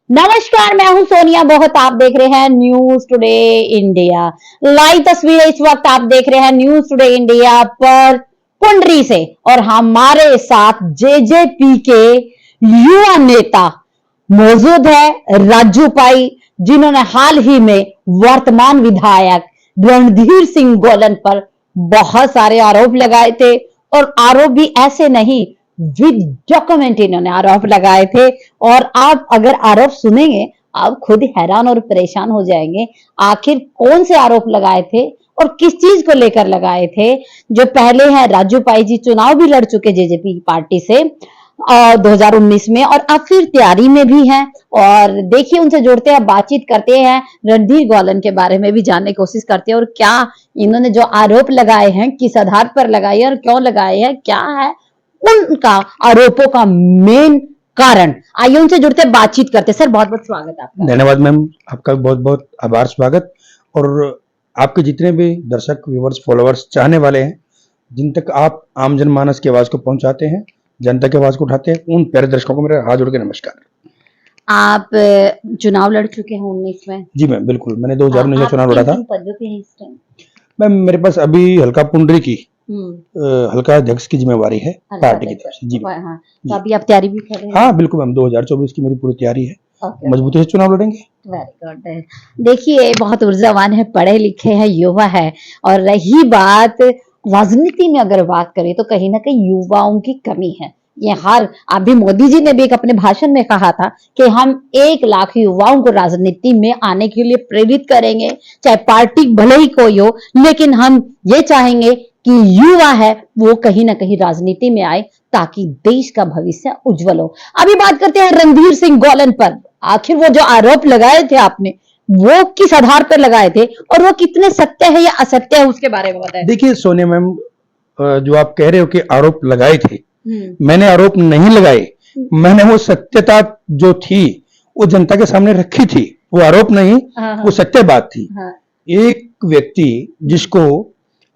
नमस्कार, मैं हूं सोनिया बहुत। आप देख रहे हैं न्यूज टुडे इंडिया। लाइव तस्वीरें इस वक्त आप देख रहे हैं न्यूज टुडे इंडिया पर पुंडरी से, और हमारे साथ जेजेपी के युवा नेता मौजूद है राजू पाई, जिन्होंने हाल ही में वर्तमान विधायक रणधीर सिंह गोलन पर बहुत सारे आरोप लगाए थे, और आरोप भी ऐसे नहीं, विद डॉक्यूमेंट इन्होंने आरोप लगाए थे। और आप अगर आरोप सुनेंगे आप खुद हैरान और परेशान हो जाएंगे, आखिर कौन से आरोप लगाए थे और किस चीज को लेकर लगाए थे। जो पहले हैं राजू पाई जी, चुनाव भी लड़ चुके जेजेपी पार्टी से 2019 में, और अब फिर तैयारी में भी हैं। और देखिए, उनसे जुड़ते हैं, बातचीत करते हैं, रणधीर गोलन के बारे में भी जानने की कोशिश करते हैं, और क्या इन्होंने जो आरोप लगाए हैं किस आधार पर लगाए हैं और क्यों लगाए हैं, क्या है उनका आरोपों का मेन कारण। आइए उनसे जुड़ते बातचीत करते। सर, बहुत बहुत स्वागत आपका। धन्यवाद मैम, आपका बहुत बहुत आभार, स्वागत। और आपके जितने भी दर्शक, व्यूवर्स, फॉलोअर्स, चाहने वाले हैं, जिन तक आप आम जनमानस की आवाज को पहुंचाते हैं, जनता की आवाज को उठाते हैं, उन प्यारे दर्शकों को मेरा हाथ जोड़ के नमस्कार। आप चुनाव लड़ चुके हैं 19 में? जी मैम, बिल्कुल। मैंने 2019 में चुनाव लड़ा था। पदों पे हैं इस टाइम? मैम, मेरे पास अभी हल्का पुंडरी की हल्का अध्यक्ष की जिम्मेवारी है पार्टी की तरफ से। जी हाँ, तो अभी आप तैयारी भी कर रहे हैं? हाँ बिल्कुल मैम, 2024 की मेरी पूरी तैयारी है। मजबूती से चुनाव लड़ेंगे। Very good. देखिए, बहुत ऊर्जावान है, पढ़े लिखे हैं, युवा है। और रही बात राजनीति में अगर बात करें तो कहीं ना कहीं युवाओं की कमी है। ये हर अभी मोदी जी ने भी एक अपने भाषण में कहा था कि हम 1 लाख युवाओं को राजनीति में आने के लिए प्रेरित करेंगे, चाहे पार्टी भले ही कोई हो, लेकिन हम ये चाहेंगे कि युवा है वो कहीं ना कहीं राजनीति में आए ताकि देश का भविष्य उज्जवल हो। अभी बात करते हैं रणधीर सिंह गोलन पर। आखिर वो जो आरोप लगाए थे आपने, वो किस आधार पर लगाए थे और वो कितने सत्य है या असत्य है, उसके बारे में बताएं। देखिए सोनिया मैम, जो आप कह रहे हो कि आरोप लगाए थे, मैंने आरोप नहीं लगाए। मैंने वो सत्यता जो थी वो जनता के सामने रखी थी। वो आरोप नहीं, वो सत्य बात थी। एक व्यक्ति जिसको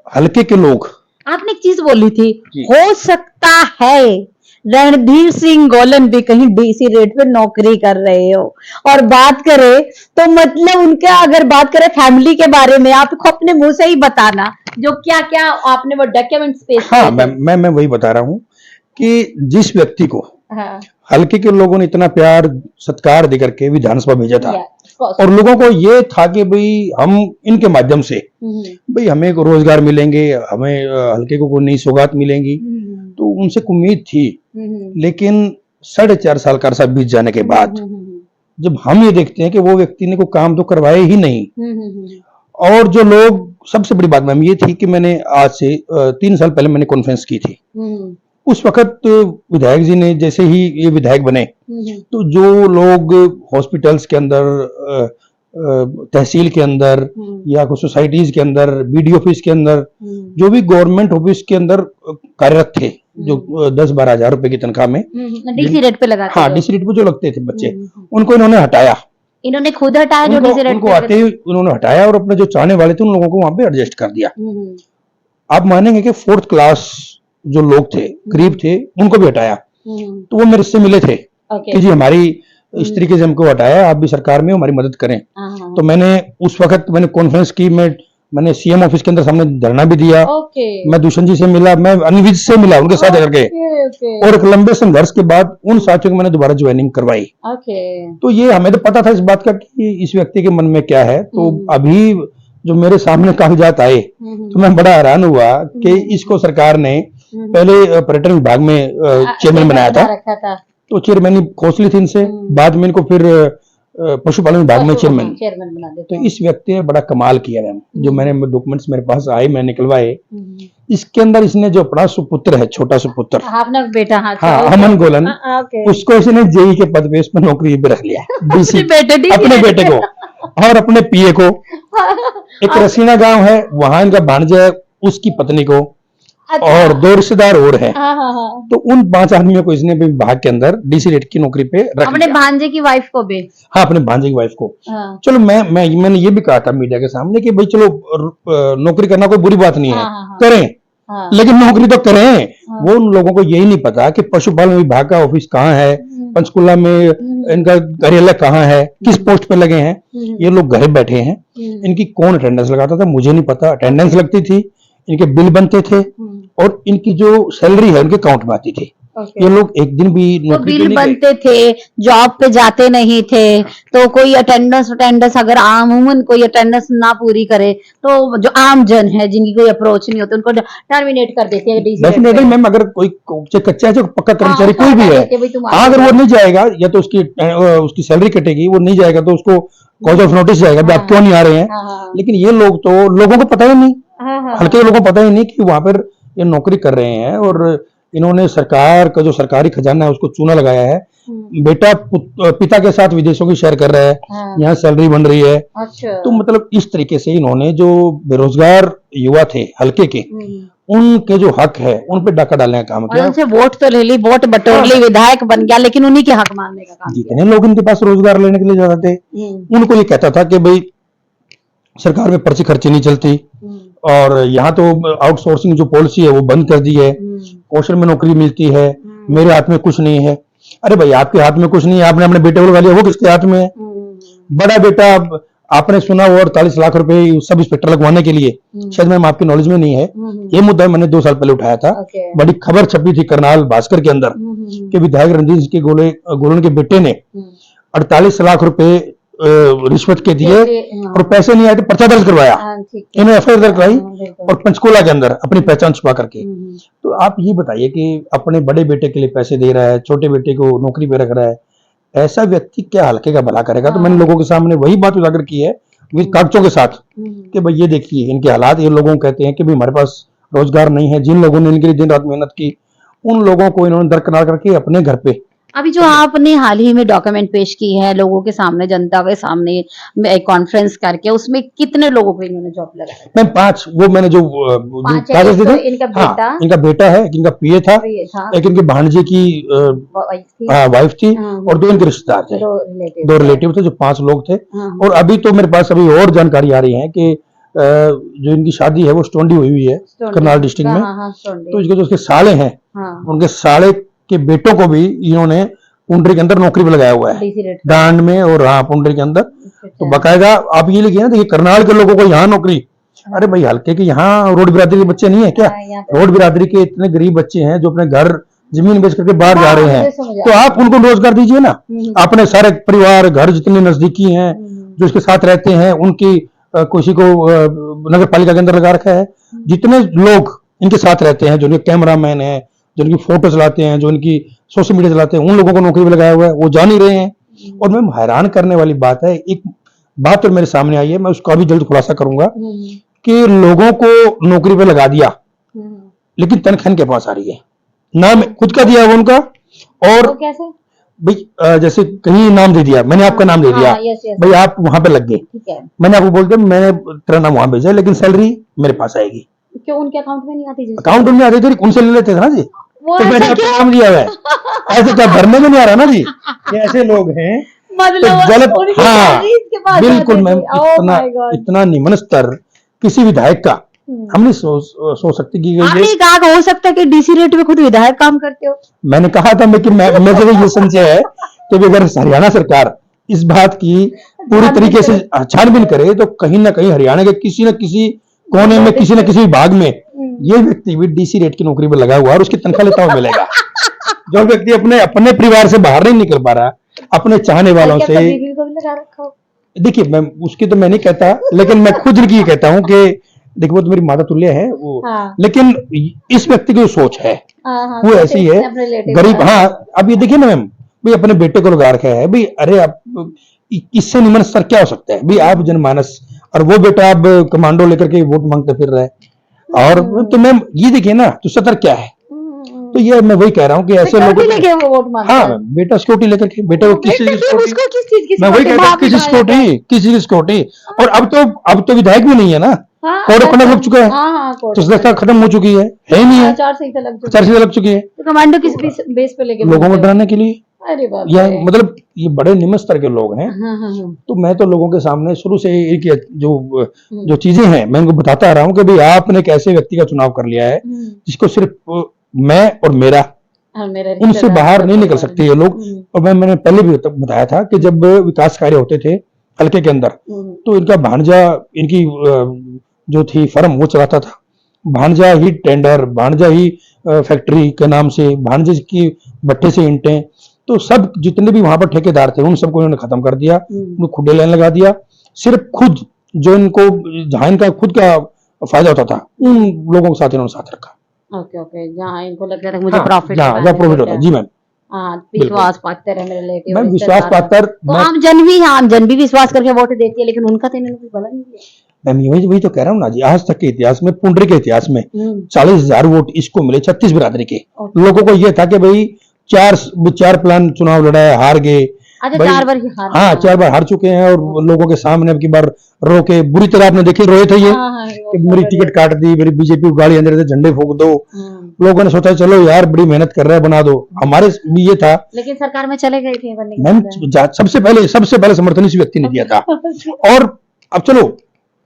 हल्के के लोग, आपने एक चीज बोली थी, हो सकता है रणधीर सिंह गोलन भी कहीं डीसी रेट पे नौकरी कर रहे हो। और बात करें तो मतलब उनका अगर बात करें फैमिली के बारे में, आपको अपने मुंह से ही बताना जो क्या क्या आपने वो डॉक्यूमेंट्स पेश किए। हाँ, मैं वही बता रहा हूँ कि जिस व्यक्ति को हल्के के लोगों ने इतना प्यार सत्कार देकर के विधानसभा भेजा था, और लोगों को ये था कि भाई हम इनके माध्यम से भाई हमें रोजगार मिलेंगे, हमें हल्के को कोई नई सौगात मिलेंगी, तो उनसे उम्मीद थी। लेकिन 4.5 साल का अरसा बीत जाने के बाद जब हम ये देखते हैं कि वो व्यक्ति ने कोई काम तो करवाए ही नहीं, और जो लोग, सबसे बड़ी बात मैम ये थी कि मैंने आज से 3 साल पहले मैंने कॉन्फ्रेंस की थी। उस वक्त विधायक जी ने, जैसे ही ये विधायक बने, तो जो लोग हॉस्पिटल्स के अंदर, तहसील के अंदर या कुछ सोसाइटीज के अंदर, बीडीओ ऑफिस के अंदर, जो भी गवर्नमेंट ऑफिस के अंदर कार्यरत थे, जो 10-12 हजार रुपए की तनख्वाह में डीसी रेट पे लगाते, हाँ डीसी रेट पे जो लगते थे बच्चे, उनको इन्होंने हटाया। इन्होंने खुद हटाया जो डीसी रेट उनको आते ही उन्होंने हटाया, और अपने जो चाहने वाले थे उन लोगों को वहां पे एडजस्ट कर दिया। आप मानेंगे कि 4th क्लास जो लोग थे, गरीब थे, उनको भी हटाया। तो वो मेरे से मिले थे कि जी हमारी इस तरीके से हमको हटाया, आप भी सरकार में हमारी मदद करें। तो मैंने उस वक्त मैंने कॉन्फ्रेंस की, मैंने सीएम ऑफिस के अंदर सामने धरना भी दिया। मैं दुष्यंत जी से मिला, मैं अनिविज से मिला, उनके साथ करके, और एक लंबे संघर्ष के बाद उन साथियों को मैंने दोबारा ज्वाइनिंग करवाई। तो ये हमें तो पता था इस बात का कि इस व्यक्ति के मन में क्या है। तो अभी जो मेरे सामने कागजात आए तो मैं बड़ा हैरान हुआ कि इसको सरकार ने पहले पर्यटन विभाग में चेयरमैन बनाया था, तो चेयरमैन खोज ली थी इनसे, बाद में इनको फिर पशुपालन विभाग में चेयरमैन बना दिया। तो इस व्यक्ति ने बड़ा कमाल किया मैम। जो मैंने डॉक्यूमेंट्स मेरे पास आए, मैं निकलवाए, इसके अंदर इसने जो अपना सुपुत्र है, छोटा सुपुत्र, अपना बेटा, हाँ अमन गोलन, उसको इसने जेई के पद पे इस पर नौकरी पे रख लिया, अपने बेटे को और अपने पीए को। एक रसीना गांव है, वहां इनका भांजा है, उसकी पत्नी को, और 2 रिश्तेदार और हैं। तो उन 5 आदमियों को इसने विभाग के अंदर डीसी रेट की नौकरी पे रख अपने भांजे की वाइफ को भी। हाँ, अपने भांजे की वाइफ को। चलो मैंने ये भी कहा था मीडिया के सामने कि भाई चलो नौकरी करना कोई बुरी बात नहीं है, करें, लेकिन नौकरी तो करें। वो उन लोगों को यही नहीं पता कि पशुपालन विभाग का ऑफिस कहाँ है, पंचकुला में इनका कार्यालय कहाँ है, किस पोस्ट पे लगे हैं, ये लोग घर बैठे हैं। इनकी कौन अटेंडेंस लगाता था मुझे नहीं पता, अटेंडेंस लगती थी, इनके बिल बनते थे और इनकी जो सैलरी है उनके अकाउंट में आती थी। ये लोग एक दिन भी तो नौकरी पे बिल नहीं बनते थे, जॉब पे जाते नहीं थे, तो कोई अटेंडेंस अगर अमूमन कोई अटेंडेंस ना पूरी करे तो जो आम जन है जिनकी कोई अप्रोच नहीं होती उनको टर्मिनेट कर देते हैं DC रेट डेफिनेटली पे। मैम, अगर कोई चाहे कच्चा है चाहे पक्का हाँ, कर्मचारी उसको कोई भी हटा है, देते हैं, भाई तुम आगे अगर वो जाओ। नहीं जाएगा या तो उसकी सैलरी कटेगी, वो नहीं जाएगा तो उसको कॉज ऑफ नोटिस जाएगा भी आप क्यों नहीं आ रहे हैं। हाँ, लेकिन ये लोग तो लोगों को पता ही नहीं, हाँ, हल्के लोगों को पता ही नहीं कि वहां पर ये नौकरी कर रहे हैं और इन्होंने सरकार का जो सरकारी खजाना है उसको चूना लगाया है। बेटा पिता के साथ विदेशों की शेयर कर रहा है, हाँ। यहाँ सैलरी बन रही है। अच्छा। तो मतलब इस तरीके से इन्होंने जो बेरोजगार युवा थे हल्के के, उनके जो हक है उन पे डाका डालने का काम और किया। उनसे वोट तो ले ली, वोट बटोर ली, विधायक बन गया, लेकिन उन्हीं के हक मारने का काम किया। जितने लोग इनके पास रोजगार लेने के लिए जाते थे, उनको ये कहता था कि भाई सरकार में पर्ची खर्ची नहीं चलती और यहाँ तो आउटसोर्सिंग जो पॉलिसी है वो बंद कर दी है, कौशल में नौकरी मिलती है, मेरे हाथ में कुछ नहीं है। अरे भाई आपके हाथ में कुछ नहीं है, आपने अपने बेटे को लगा लिया, वो किसके हाथ में है? बड़ा बेटा आपने सुना वो 48 लाख रुपए सब इंस्पेक्टर लगवाने के लिए, शायद मैम आपकी नॉलेज में नहीं है, ये मुद्दा मैंने 2 साल पहले उठाया था। बड़ी खबर छपी थी करनाल भास्कर के अंदर कि विधायक रणजीत सिंह के गोलन के बेटे ने 48 लाख रुपए रिश्वत के दिए और पैसे नहीं आए तो पर्चा दर्ज करवाया, इन्हें FIR दर्ज कराई और पंचकुला के अंदर अपनी पहचान छुपा करके। तो आप ये बताइए कि अपने बड़े बेटे के लिए पैसे दे रहा है, छोटे बेटे को नौकरी पे रख रहा है, ऐसा व्यक्ति क्या हल्के का भला करेगा? तो मैंने लोगों के सामने वही बात उजागर की है कागजों के साथ कि भाई ये देखिए इनके हालात, ये लोगों को कहते हैं कि भाई हमारे पास रोजगार नहीं है, जिन लोगों ने इनके लिए दिन रात मेहनत की उन लोगों को इन्होंने दरकिनार करके अपने घर पे। अभी जो आपने हाल ही में डॉक्यूमेंट पेश की है लोगों के सामने, जनता के सामने एक कॉन्फ्रेंस करके, उसमें कितने लोगों को इन्होंने जॉब लगाया? मैम 5, वो मैंने जो कागज दिए थे, इनका बेटा, हाँ, इनका बेटा है, एक इनका PA था, एक इनके भांजे की वाइफ थी और 2 इनके रिश्तेदार थे, 2 रिलेटिव थे, जो 5 लोग थे। और अभी तो मेरे पास अभी और जानकारी आ रही है कि जो इनकी शादी है वो स्टोंडी हुई है करनाल डिस्ट्रिक्ट में। तो इसके जो उसके साले हैं, उनके साले के बेटों को भी इन्होंने पुंडरी के अंदर नौकरी पे लगाया हुआ है, डांड में और हाँ पुंडरी के अंदर। तो बाकायदा आप ये लिखिए ना, देखिए करनाल के लोगों को यहाँ नौकरी। अरे भाई हल्के के यहाँ रोड बिरादरी के बच्चे नहीं है क्या? रोड बिरादरी के इतने गरीब बच्चे हैं जो अपने घर जमीन बेच करके बाहर जा रहे हैं, तो आप उनको रोजगार दीजिए ना। अपने सारे परिवार घर जितने नजदीकी हैं जो इसके साथ रहते हैं उनकी किसी को नगर पालिका के अंदर लगा रखा है। जितने लोग इनके साथ रहते हैं, जो इनके कैमरामैन है, जो इनकी फोटो चलाते हैं, जो इनकी सोशल मीडिया चलाते हैं, उन लोगों को नौकरी पे लगाया हुआ है, वो जा नहीं रहे हैं। और मैम हैरान करने वाली बात है, एक बात तो मेरे सामने आई है, मैं उसका भी जल्द खुलासा करूंगा कि लोगों को नौकरी पे लगा दिया लेकिन तनख्वाह के पास आ रही है, नाम खुद का दिया है उनका। और तो कैसे भाई जैसे कहीं नाम दे दिया, मैंने आपका नाम दे दिया, भाई आप वहां पे लग गए, मैंने आपको बोल दिया मैंने तेरा नाम वहां भेजा, लेकिन सैलरी मेरे पास आएगी। क्यों उनके अकाउंट में नहीं आती? अकाउंट में आती थी, उनसे ले लेते थे ना जी, तो मैंने आपका नाम दिया हुआ है। ऐसे क्या भरने में नहीं आ रहा ना जी, ये ऐसे लोग हैं मतलब तो गलत। उनकी हाँ सैलरी इसके पास बिल्कुल आती मैम, थी। Oh इतना my God। इतना निम्न स्तर किसी विधायक का हम नहीं सोच सकते कि आपने ये। कहा हो सकता है कि DC रेट में खुद विधायक काम करते हो? मैंने कहा था लेकिन मेरे को ये संशय है कि अगर हरियाणा सरकार इस बात की पूरी तरीके से छानबीन करे तो कहीं ना कहीं हरियाणा के किसी न किसी कोने में, किसी न किसी विभाग में ये व्यक्ति भी DC रेट की नौकरी पर लगा हुआ है और उसकी तनख्वाह लेता हुआ मिलेगा। जो व्यक्ति अपने अपने परिवार से बाहर नहीं निकल पा रहा, अपने चाहने वालों से, बीवी को भी लगा रखा हो? देखिए मैं उसकी तो मैं नहीं कहता, लेकिन मैं खुद की ये कहता हूँ कि देखो वो तो मेरी माता तुल्य है वो, हाँ। लेकिन इस व्यक्ति की जो सोच है हाँ, वो ऐसी है, गरीब। हाँ अब ये देखिए ना मैम, भाई अपने बेटे को लगा रखा है, भाई अरे आप इससे निम्न स्तर क्या हो सकता है? भाई आप जनमानस और वो बेटा अब कमांडो लेकर के वोट मांगते फिर रहा है। और तो मैम ये देखिए ना, तो सतर क्या है? तो ये मैं वही कह रहा हूँ कि ऐसे लोगों लेके वो वोट मांगता है। हाँ बेटा सिक्योरिटी लेकर के, बेटे को किस चीज की सिक्योरिटी, उसको किस चीज की मैं वही कहता हूँ किसी सिक्योरिटी, किसी की सिक्योरिटी। और अब तो विधायक भी नहीं है ना, कोर्ट अपना लग चुका है, तो सदस्यता खत्म हो चुकी है ही नहीं है, चार्जशीट लग चुकी है। तो कमांडो किस बेस पे लेके लोगों को डराने के लिए, अरे बाप या रे। मतलब ये बड़े निम्न स्तर के लोग हैं। तो मैं तो लोगों के सामने शुरू से एक जो चीजें हैं मैं उनको बताता आ रहा हूँ कि भाई आपने एक ऐसे व्यक्ति का चुनाव कर लिया है जिसको सिर्फ मैं और मेरा मेरे उनसे रिश्तेदार बाहर नहीं तो निकल सकते ये लोग। और मैंने पहले भी बताया था कि जब विकास कार्य होते थे हल्के के अंदर, तो इनका भांजा, इनकी जो थी फर्म वो चलाता था, भांजा ही टेंडर, भांजा ही फैक्ट्री के नाम से, भांजे की भट्टे से ईंटें, तो सब जितने भी वहां पर ठेकेदार थे उन सबको इन्होंने खत्म कर दिया, उनको खुले लाइन लगा दिया। सिर्फ खुद जो इनको, जहां इनका खुद का फायदा होता था, उन लोगों के साथ इन्होंने साथ रखा। ओके ओके, जहाँ इनको लगता था मुझे हाँ, प्रॉफिट जहाँ प्रॉफिट होता है, जी मैम। हाँ, विश्वास पात्र है मेरे रिलेटिव, मैम विश्वास पात्र, तो आम जन भी विश्वास करके वोट देती है, लेकिन उनका तो इन्होंने कुछ भला नहीं किया। मैम वही तो कह रहा हूँ ना जी, आज तक के इतिहास में, पुंडरी के इतिहास में 40,000 वोट इसको मिले 36 बिरादरी के। लोगों को ये था कि भाई चार प्लान चुनाव लड़ा, हार गए। अच्छा, भाई, 4 बार ही हार, हाँ 4 बार हार चुके हैं, और लोगों के सामने अब की बार रो के बुरी तरह आपने देखी, रोए थे ये कि मेरी टिकट काट दी, मेरी बीजेपी को गाली अंदर से, झंडे फूंक दो। लोगों ने सोचा चलो यार बड़ी मेहनत कर रहा है, बना दो। हमारे भी ये था, लेकिन सरकार में चले गए थे बनने के मैम बाद। सबसे पहले समर्थन इस व्यक्ति ने दिया था। और अब चलो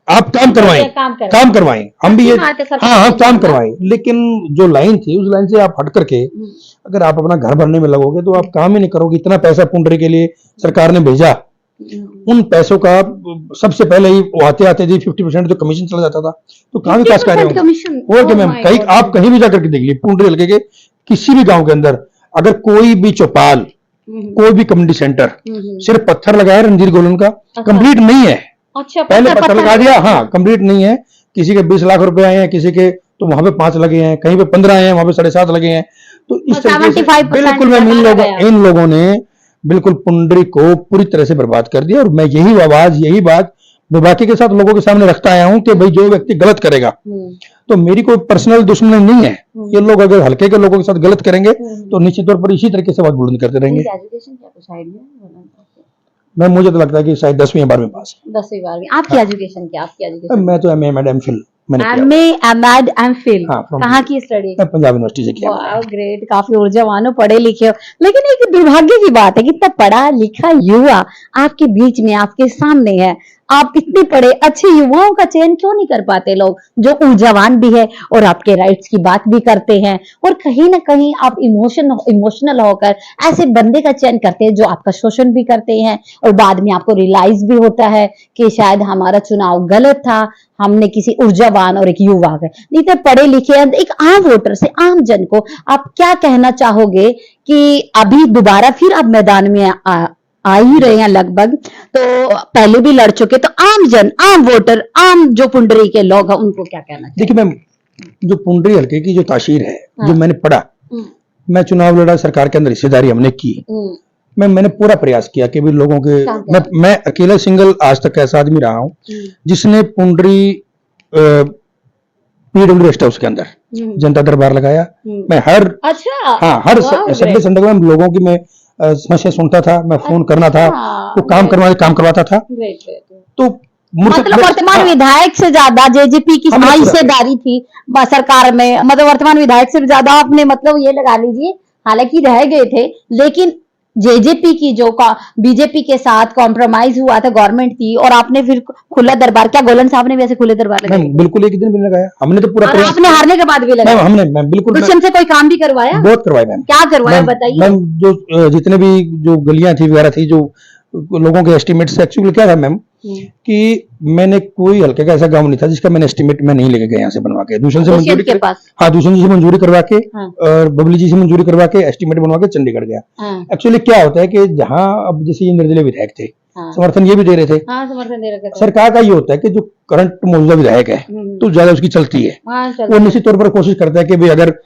आप काम करवाएं, हम भी ये, हाँ हम काम करवाएं, लेकिन जो लाइन थी उस लाइन से आप हट करके अगर आप अपना घर भरने में लगोगे तो आप काम ही नहीं करोगे। इतना पैसा पुंडरी के लिए सरकार ने भेजा, उन पैसों का सबसे पहले ही आते आते जी 50% जो कमीशन चला जाता था, तो कहाँ विकास कार्य होगा? और क्या मैम, आप कहीं भी जाकर के देख लीजिए, पुंडरी हल्के के किसी भी गांव के अंदर अगर कोई भी चौपाल, कोई भी कम्युनिटी सेंटर सिर्फ पत्थर लगाया रणधीर गोलन का, कंप्लीट नहीं है। अच्छा, पहले पत्थर लगा दिया, हाँ कंप्लीट नहीं है। किसी के 20 लाख रुपए आए हैं, किसी के तो वहां पे 5 लगे हैं, कहीं पे 15 आए हैं, वहां पे 7.5 लगे हैं। तो इस तरीके से बिल्कुल मैम इन लोगों ने बिल्कुल पुंडरी को पूरी तरह से बर्बाद कर दिया। और मैं यही बात बाकी के साथ लोगों के सामने रखता आया हूं कि भाई जो व्यक्ति गलत करेगा, तो मेरी कोई पर्सनल दुश्मनी नहीं है। ये लोग अगर हल्के के लोगों के साथ गलत करेंगे तो निश्चित तौर पर इसी तरीके से बात बुलंद करते रहेंगे। मैम मुझे तो लगता है कि शायद 10वीं या 12वीं पास है। 10वीं 12वीं। आपकी एजुकेशन क्या? आपकी एजुकेशन? मैं तो MA एंड MPhil MA कहाँ की स्टडी? पंजाब यूनिवर्सिटी से किया। वाह ग्रेट, काफी ऊर्जावान हो, पढ़े लिखे हो। लेकिन एक दुर्भाग्य की बात है कि इतना पढ़ा लिखा युवा आपके बीच में, आपके सामने है, आप इतने पढ़े अच्छे युवाओं का चयन क्यों नहीं कर पाते लोग, जो ऊर्जावान भी है और आपके राइट्स की बात भी करते हैं, और कहीं ना कहीं आप इमोशनल होकर ऐसे बंदे का चयन करते हैं जो आपका शोषण भी करते हैं, और बाद में आपको रियलाइज भी होता है कि शायद हमारा चुनाव गलत था, हमने किसी ऊर्जावान और एक युवा का, नहीं तो पढ़े लिखे एक आम वोटर से, आम जन को आप क्या कहना चाहोगे कि अभी दोबारा फिर आप मैदान में आ ही रहे हैं लगभग, तो पहले भी लड़ चुके, तो आम जन, आम वोटर, आम जो पुंडरी के लोग हैं उनको क्या कहना चाहिए? देखिए मैम, जो पुंडरी हल्के की जो तासीर है, जो मैंने पढ़ा, मैं चुनाव लड़ा, सरकार के अंदर हिस्सेदारी हमने की, मैंने पूरा प्रयास किया कि भी लोगों के, मैं अकेला सिंगल आज तक ऐसा आदमी रहा हूं जिसने पुंडरी PW रेस्ट हाउस के अंदर जनता दरबार लगाया। मैं हर सैटरडे संडे को लोगों की मैं समस्या सुनता था, मैं फोन करना था, तो काम करवाता था। तो मतलब वर्तमान विधायक से ज्यादा JJP की हिस्सेदारी थी सरकार में, मतलब वर्तमान विधायक से ज्यादा आपने, मतलब ये लगा लीजिए, हालांकि रह गए थे, लेकिन JJP की जो BJP के साथ कॉम्प्रोमाइज हुआ था, गवर्नमेंट थी, और आपने फिर खुला दरबार, क्या गोलन साहब ने भी ऐसे खुले दरबार लगाए? बिल्कुल, एक दिन भी लगाया हमने, तो पूरा आपने हारने के बाद भी लगाया? हमने बिल्कुल से कोई काम भी करवाया? बहुत करवाया मैम। क्या करवाया बताइए? मैम जो जितने भी जो गलियां थी वगैरह थी, जो लोगों के एस्टिमेट से, एक्चुअली क्या था मैम कि मैंने कोई हल्के का ऐसा गांव नहीं था जिसका मैंने एस्टिमेट में नहीं लेके गया यहाँ से बनवा के, दूसरे से मंजूरी के पास, हाँ दूसरे जी से मंजूरी करवा के, और बबली जी से मंजूरी करवा के एस्टिमेट बनवा के चंडीगढ़ गया। एक्चुअली क्या होता है कि जहाँ अब जैसे ये निर्दलीय विधायक थे, समर्थन ये भी दे रहे थे, समर्थन दे रहे थे। सरकार का ये होता है कि जो करंट मौजूदा विधायक है तो ज्यादा उसकी चलती है, वो निश्चित तौर पर कोशिश करता है कि भाई अगर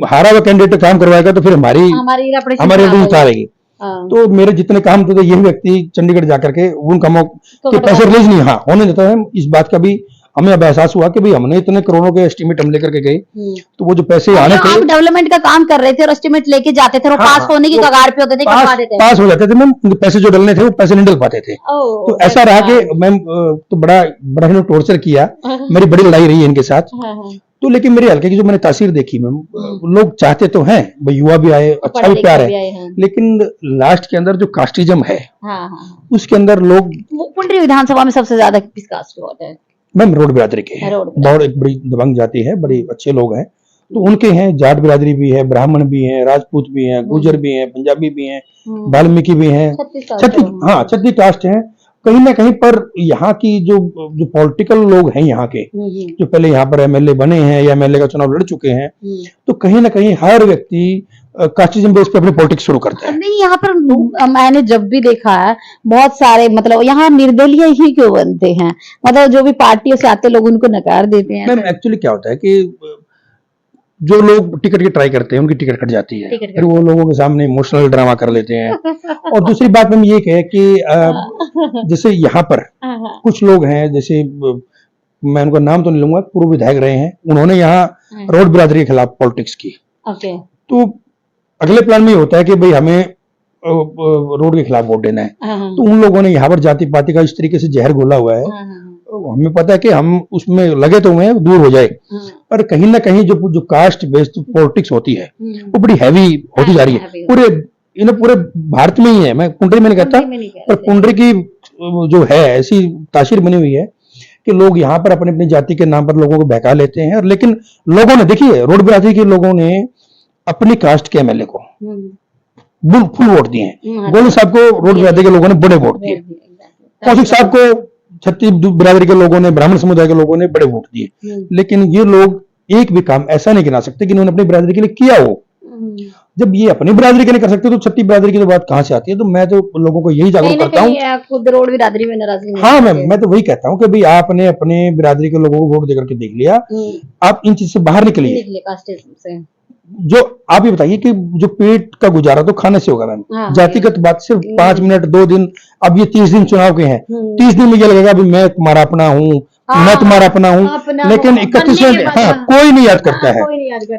हारा हुआ कैंडिडेट काम करवाएगा तो फिर हमारी रहेगी। तो मेरे जितने काम थे, तो ये व्यक्ति चंडीगढ़ जाकर के उन कामों के पैसे रिलीज नहीं होने देता है। इस बात का भी हमें अब एहसास हुआ कि भाई हमने इतने करोड़ों के एस्टिमेट हम लेकर के गए, तो वो जो पैसे आने थे, आप डेवलपमेंट का काम कर रहे थे और एस्टिमेट लेके जाते थे, पास होने की कगार पे होते थे, पास हो जाते थे मैम, पैसे जो डलने थे वो पैसे नहीं डल पाते थे। तो ऐसा रहा कि मैम तो बड़ा टॉर्चर किया, मेरी बड़ी लड़ाई रही है इनके साथ। तो लेकिन मेरे हल्के की जो मैंने तासीर देखी मैम, लोग चाहते तो हैं भाई युवा भी आए, अच्छा भी प्यार है, लेकिन लास्ट के अंदर जो कास्टिज्म है, उसके अंदर लोग, पुंडरी विधानसभा में सबसे ज्यादा किस कास्ट के होते हैं? मैम रोड बिरादरी के, बहुत एक बड़ी दबंग जाति है, बड़े अच्छे लोग हैं, तो उनके हैं, जाट बिरादरी भी है, ब्राह्मण भी है, राजपूत भी हैं, गुजर भी हैं, पंजाबी भी हैं, वाल्मीकि भी हैं, 36 कास्ट हैं। कहीं ना कहीं पर यहाँ की जो पॉलिटिकल लोग हैं यहाँ के, जो पहले यहाँ पर एमएलए बने हैं या एमएलए का चुनाव लड़ चुके हैं, तो कहीं ना कहीं हर व्यक्ति कास्टिज्म बेस पे अपनी पॉलिटिक्स शुरू करता है। नहीं, यहाँ पर मैंने जब भी देखा है बहुत सारे, मतलब यहाँ निर्दलीय ही क्यों बनते हैं, मतलब जो भी पार्टियों से आते लोग उनको नकार देते हैं। मैम एक्चुअली क्या होता है कि जो लोग टिकट की ट्राई करते हैं उनकी टिकट कट जाती है, फिर वो लोगों के सामने इमोशनल ड्रामा कर लेते हैं। और दूसरी बात मैम ये है कि जैसे यहाँ पर कुछ लोग हैं, जैसे मैं उनका नाम तो नहीं लूंगा, पूर्व विधायक रहे हैं, उन्होंने यहाँ रोड बिरादरी के खिलाफ पॉलिटिक्स की। तो अगले प्लान में ये होता है कि भाई हमें रोड के खिलाफ वोट देना है, तो उन लोगों ने यहाँ पर जाति पाति का इस तरीके से जहर घोला हुआ है। हमें पता है कि हम उसमें लगे तो हुए हैं, दूर हो जाए, पर कहीं ना कहीं जो कास्ट बेस्ड पॉलिटिक्स होती है वो बड़ी हैवी होती जा रही है। पूरे भारत में ही है, मैं कुंडरी में नहीं कहता, पर कुंडरी की जो है ऐसी तासीर बनी हुई है कि लोग यहाँ पर अपनी अपनी जाति के नाम पर लोगों को बहका लेते हैं। और लेकिन लोगों ने, देखिए रोड बिरादरी के लोगों ने अपनी कास्ट के एमएलए को फुल वोट दिए हैं। गोलू साहब को रोड बिरादरी के लोगों ने बड़े वोट दिए, कौशिक साहब को छत्तीस बिरादरी के लोगों ने, ब्राह्मण समुदाय के लोगों ने बड़े वोट दिए। लेकिन ये लोग एक भी काम ऐसा नहीं गिना सकते कि इन्होंने अपनी बिरादरी के लिए किया हो। जब ये अपनी बिरादरी के नहीं कर सकते तो छत्तीस बिरादरी की तो बात कहां से आती है। तो मैं तो लोगों को यही जागरूक करता हूँ, खुद रोड बिरादरी में नाराजगी नहीं। हाँ मैं तो वही कहता हूँ कि भाई आपने अपने बिरादरी के लोगों को वोट देकर के देख लिया, आप इन चीज से बाहर निकलिए। जो आप ये बताइए कि जो पेट का गुजारा तो खाने से होगा मैम, जातिगत बात सिर्फ 5 मिनट 2 दिन, अब ये 30 दिन चुनाव के हैं, 30 दिन में ये लगेगा भी मैं तुम्हारा अपना हूँ, मैं तुम्हारा अपना हूँ, लेकिन 31वें कोई नहीं याद करता है।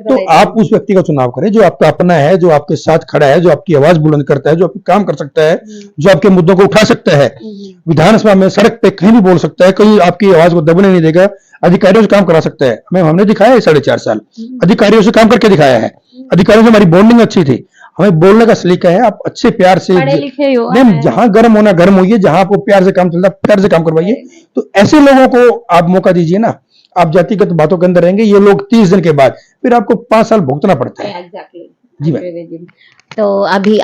तो आप उस व्यक्ति का चुनाव करें जो आपका अपना है, जो आपके साथ खड़ा है, जो आपकी आवाज बुलंद करता है, जो आपके काम कर सकता है, जो आपके मुद्दों को उठा सकता है, विधानसभा में, सड़क पे कहीं भी बोल सकता है, कहीं आपकी आवाज को दबने नहीं देगा, अधिकारियों से काम करा सकता है। हमने दिखाया है 4.5 साल अधिकारियों से काम करके दिखाया है। अधिकारियों से हमारी बॉन्डिंग अच्छी थी, हमें बोलने का सलीका है, आप अच्छे प्यार से, जहां गर्म होना गर्म होइए, जहां आपको प्यार से काम चलता है प्यार से काम करवाइए। तो ऐसे लोगों को आप मौका दीजिए ना। आप जातिगत बातों के अंदर रहेंगे, ये लोग 30 दिन के बाद फिर आपको 5 साल भुगतना पड़ता है। जी मैम। तो अभी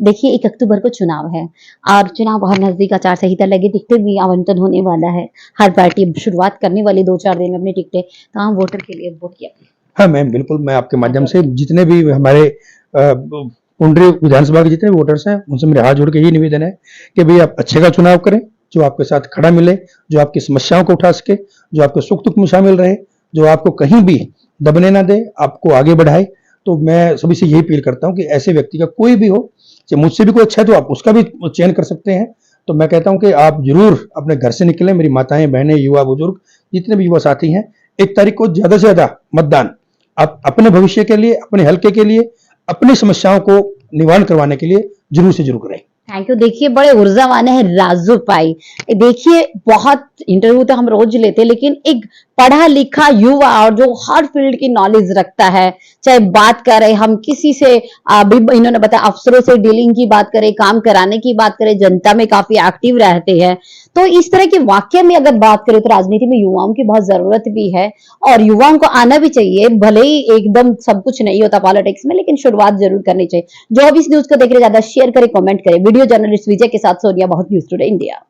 देखिए 1 अक्टूबर को चुनाव है और चुनाव बहुत नजदीक, आचार संहिता लगे, टिकटें भी आवंटन होने वाला है। हर पार्टी शुरुआत करने वाली 2-4 दिन में अपनी टिकटें, तो हम वोटर के लिए वोट किया। हाँ मैम बिल्कुल, मैं आपके माध्यम से जितने भी हमारे कुंडरी विधानसभा के जितने भी वोटर्स हैं उनसे मेरे हाथ जोड़ के यही निवेदन है कि भाई आप अच्छे का चुनाव करें, जो आपके साथ खड़ा मिले, जो आपकी समस्याओं को उठा सके, जो आपके सुख दुख में शामिल रहे, जो आपको कहीं भी दबने ना दे, आपको आगे बढ़ाए। तो मैं सभी से यही अपील करता हूं कि ऐसे व्यक्ति का कोई भी हो, चाहे मुझसे भी कोई अच्छा है तो आप उसका भी चयन कर सकते हैं। तो मैं कहता हूं कि आप जरूर अपने घर से निकलें, मेरी माताएं, बहनें, युवा, बुजुर्ग, जितने भी युवा साथी हैं, 1 तारीख को ज्यादा से ज्यादा मतदान आप अपने भविष्य के लिए, अपने हल्के के लिए, अपनी समस्याओं को निवारण करवाने के लिए जरूर से जरूर करें। Thank you. देखिए बड़े ऊर्जावान है राजू भाई। देखिए बहुत इंटरव्यू तो हम रोज लेते हैं, लेकिन एक पढ़ा लिखा युवा और जो हर फील्ड की नॉलेज रखता है, चाहे बात करें हम किसी से, अभी इन्होंने बताया अफसरों से डीलिंग की बात करें, काम कराने की बात करें, जनता में काफी एक्टिव रहते हैं। तो इस तरह के वाक्य में अगर बात करें तो राजनीति में युवाओं की बहुत जरूरत भी है और युवाओं को आना भी चाहिए। भले ही एकदम सब कुछ नहीं होता पॉलिटिक्स में, लेकिन शुरुआत जरूर करनी चाहिए। जो अभी इस न्यूज को देख रहे, ज्यादा शेयर करें, कमेंट करें। वीडियो जर्नलिस्ट विजय के साथ सोनिया, बहुत न्यूज टुडे इंडिया।